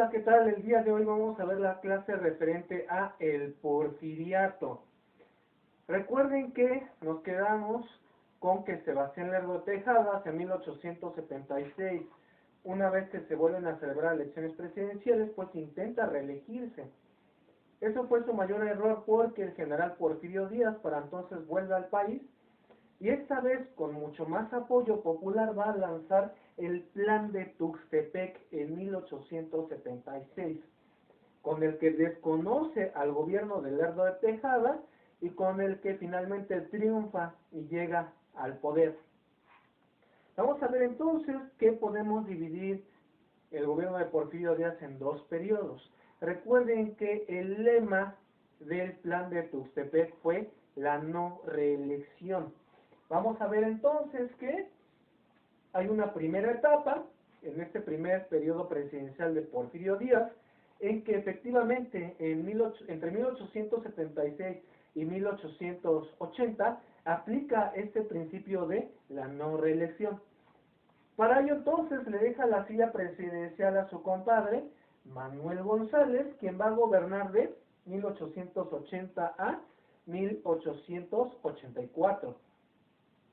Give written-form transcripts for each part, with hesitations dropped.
Hola, ¿qué tal? El día de hoy vamos a ver la clase referente a el porfiriato. Recuerden que nos quedamos con que Sebastián Lerdo de Tejada, hacia 1876, una vez que se vuelven a celebrar elecciones presidenciales, pues intenta reelegirse. Eso fue su mayor error porque el general Porfirio Díaz para entonces vuelve al país y esta vez con mucho más apoyo popular va a lanzar el Plan de Tuxtepec en 1876, con el que desconoce al gobierno de Lerdo de Tejada y con el que finalmente triunfa y llega al poder. Vamos a ver entonces que podemos dividir el gobierno de Porfirio Díaz en dos periodos. Recuerden que el lema del Plan de Tuxtepec fue la no reelección. Vamos a ver entonces que hay una primera etapa en este primer periodo presidencial de Porfirio Díaz, en que efectivamente entre 1876 y 1880 aplica este principio de la no reelección. Para ello entonces le deja la silla presidencial a su compadre, Manuel González, quien va a gobernar de 1880 a 1884.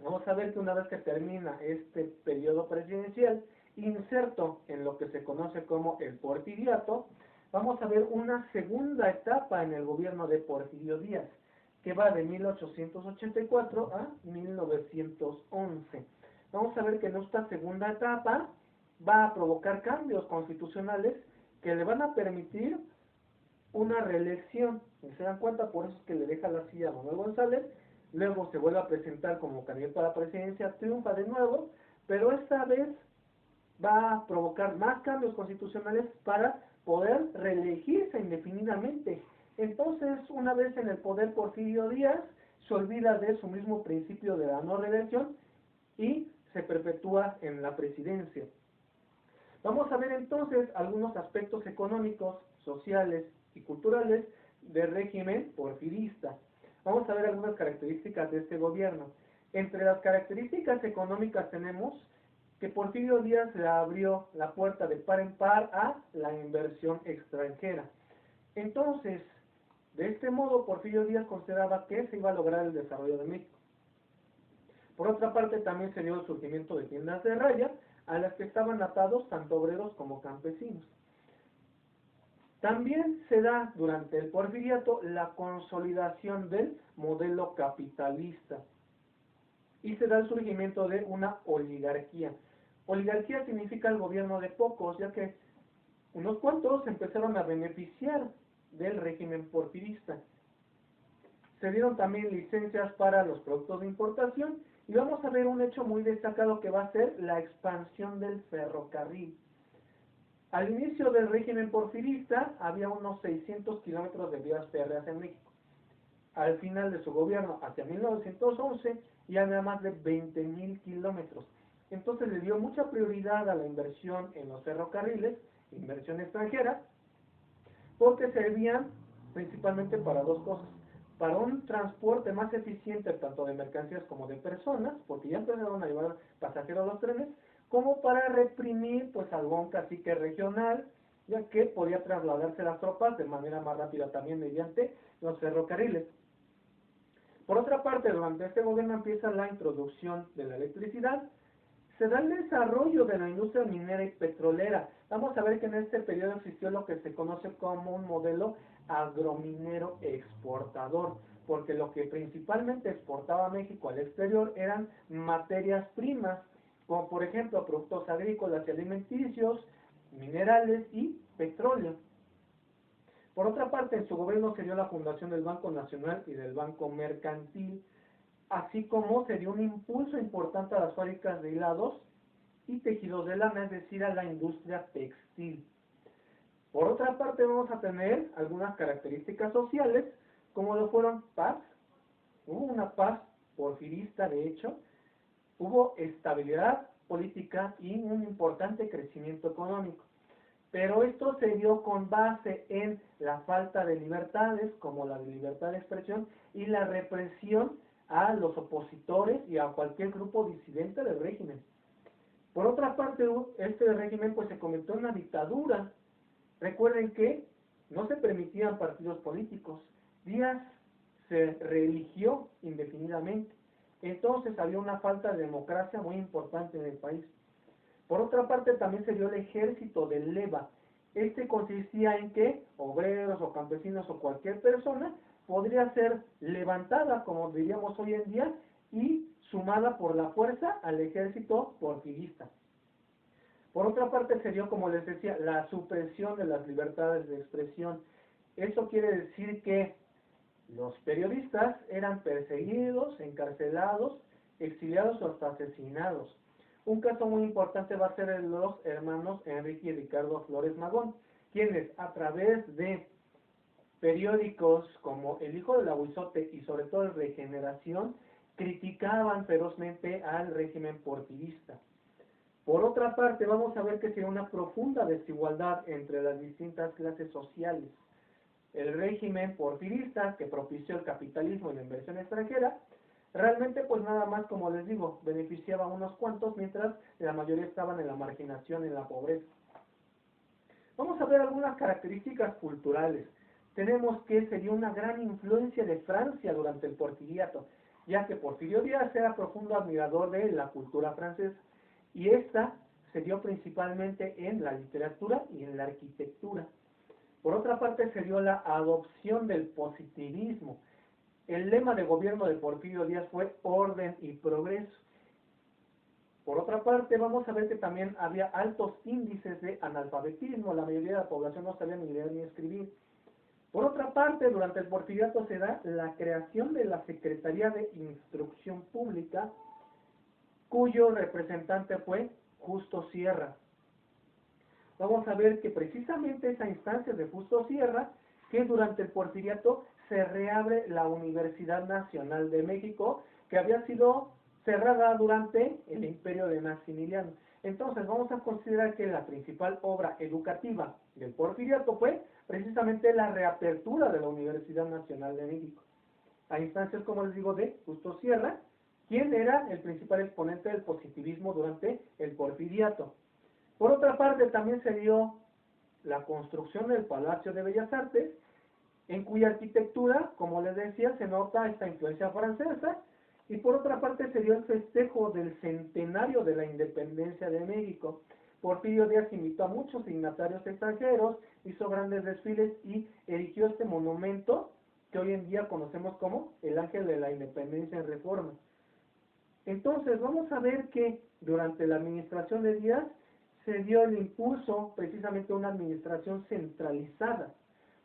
Vamos a ver que una vez que termina este periodo presidencial, inserto en lo que se conoce como el porfiriato, vamos a ver una segunda etapa en el gobierno de Porfirio Díaz, que va de 1884 a 1911. Vamos a ver que en esta segunda etapa va a provocar cambios constitucionales que le van a permitir una reelección. Si se dan cuenta, por eso es que le deja la silla a Manuel González. Luego se vuelve a presentar como candidato a la presidencia, triunfa de nuevo, pero esta vez va a provocar más cambios constitucionales para poder reelegirse indefinidamente. Entonces, una vez en el poder Porfirio Díaz, se olvida de su mismo principio de la no reelección y se perpetúa en la presidencia. Vamos a ver entonces algunos aspectos económicos, sociales y culturales del régimen porfirista. Vamos a ver algunas características de este gobierno. Entre las características económicas tenemos que Porfirio Díaz le abrió la puerta de par en par a la inversión extranjera. Entonces, de este modo, Porfirio Díaz consideraba que se iba a lograr el desarrollo de México. Por otra parte, también se dio el surgimiento de tiendas de raya, a las que estaban atados tanto obreros como campesinos. También se da durante el porfiriato la consolidación del modelo capitalista y se da el surgimiento de una oligarquía. Oligarquía significa el gobierno de pocos, ya que unos cuantos empezaron a beneficiar del régimen porfirista. Se dieron también licencias para los productos de importación y vamos a ver un hecho muy destacado que va a ser la expansión del ferrocarril. Al inicio del régimen porfirista había unos 600 kilómetros de vías férreas en México. Al final de su gobierno, hacia 1911, ya había más de 20,000 kilómetros. Entonces le dio mucha prioridad a la inversión en los ferrocarriles, inversión extranjera, porque servían principalmente para dos cosas. Para un transporte más eficiente tanto de mercancías como de personas, porque ya empezaron a llevar pasajeros a los trenes, como para reprimir pues algún cacique regional, ya que podía trasladarse las tropas de manera más rápida también mediante los ferrocarriles. Por otra parte, durante este gobierno empieza la introducción de la electricidad, se da el desarrollo de la industria minera y petrolera. Vamos a ver que en este periodo existió lo que se conoce como un modelo agrominero exportador, porque lo que principalmente exportaba México al exterior eran materias primas, como por ejemplo productos agrícolas y alimenticios, minerales y petróleo. Por otra parte, en su gobierno se dio la fundación del Banco Nacional y del Banco Mercantil, así como se dio un impulso importante a las fábricas de hilados y tejidos de lana, es decir, a la industria textil. Por otra parte, vamos a tener algunas características sociales, como lo fueron paz, hubo una paz porfirista de hecho, hubo estabilidad política y un importante crecimiento económico. Pero esto se dio con base en la falta de libertades, como la libertad de expresión y la represión a los opositores y a cualquier grupo disidente del régimen. Por otra parte, este régimen pues se convirtió en una dictadura, Recuerden que no se permitían partidos políticos. Díaz se reeligió indefinidamente. Entonces había una falta de democracia muy importante en el país. Por otra parte, también se dio el ejército de leva. Este consistía en que obreros o campesinos o cualquier persona podría ser levantada, como diríamos hoy en día, y sumada por la fuerza al ejército porfirista. Por otra parte, se dio, como les decía, la supresión de las libertades de expresión. Eso quiere decir que los periodistas eran perseguidos, encarcelados, exiliados o hasta asesinados. Un caso muy importante va a ser el de los hermanos Enrique y Ricardo Flores Magón, quienes a través de periódicos como El Hijo del Aguizote y sobre todo el Regeneración, criticaban ferozmente al régimen porfirista. Por otra parte, vamos a ver que se dio una profunda desigualdad entre las distintas clases sociales. El régimen porfirista, que propició el capitalismo y la inversión extranjera, realmente pues nada más, como les digo, beneficiaba a unos cuantos, mientras la mayoría estaban en la marginación, en la pobreza. Vamos a ver algunas características culturales. Tenemos que se dio una gran influencia de Francia durante el porfiriato, ya que Porfirio Díaz era profundo admirador de la cultura francesa, y esta se dio principalmente en la literatura y en la arquitectura. Por otra parte, se dio la adopción del positivismo. El lema de gobierno de Porfirio Díaz fue orden y progreso. Por otra parte, vamos a ver que también había altos índices de analfabetismo. La mayoría de la población no sabía ni leer ni escribir. Por otra parte, durante el porfiriato se da la creación de la Secretaría de Instrucción Pública, cuyo representante fue Justo Sierra. Vamos a ver que precisamente esa instancia de Justo Sierra, que durante el porfiriato se reabre la Universidad Nacional de México, que había sido cerrada durante el imperio de Maximiliano. Entonces vamos a considerar que la principal obra educativa del porfiriato fue precisamente la reapertura de la Universidad Nacional de México, a instancias, como les digo, de Justo Sierra, quien era el principal exponente del positivismo durante el porfiriato. Por otra parte, también se dio la construcción del Palacio de Bellas Artes, en cuya arquitectura, como les decía, se nota esta influencia francesa, y por otra parte se dio el festejo del centenario de la independencia de México. Porfirio Díaz invitó a muchos dignatarios extranjeros, hizo grandes desfiles y erigió este monumento que hoy en día conocemos como el Ángel de la Independencia en Reforma. Entonces vamos a ver que durante la administración de Díaz se dio el impulso precisamente a una administración centralizada.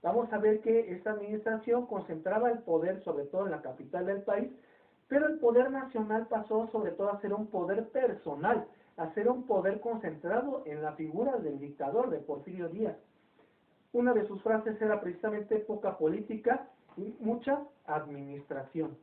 Vamos a ver que esta administración concentraba el poder sobre todo en la capital del país, pero el poder nacional pasó sobre todo a ser un poder personal, a ser un poder concentrado en la figura del dictador, de Porfirio Díaz. Una de sus frases era precisamente poca política y mucha administración.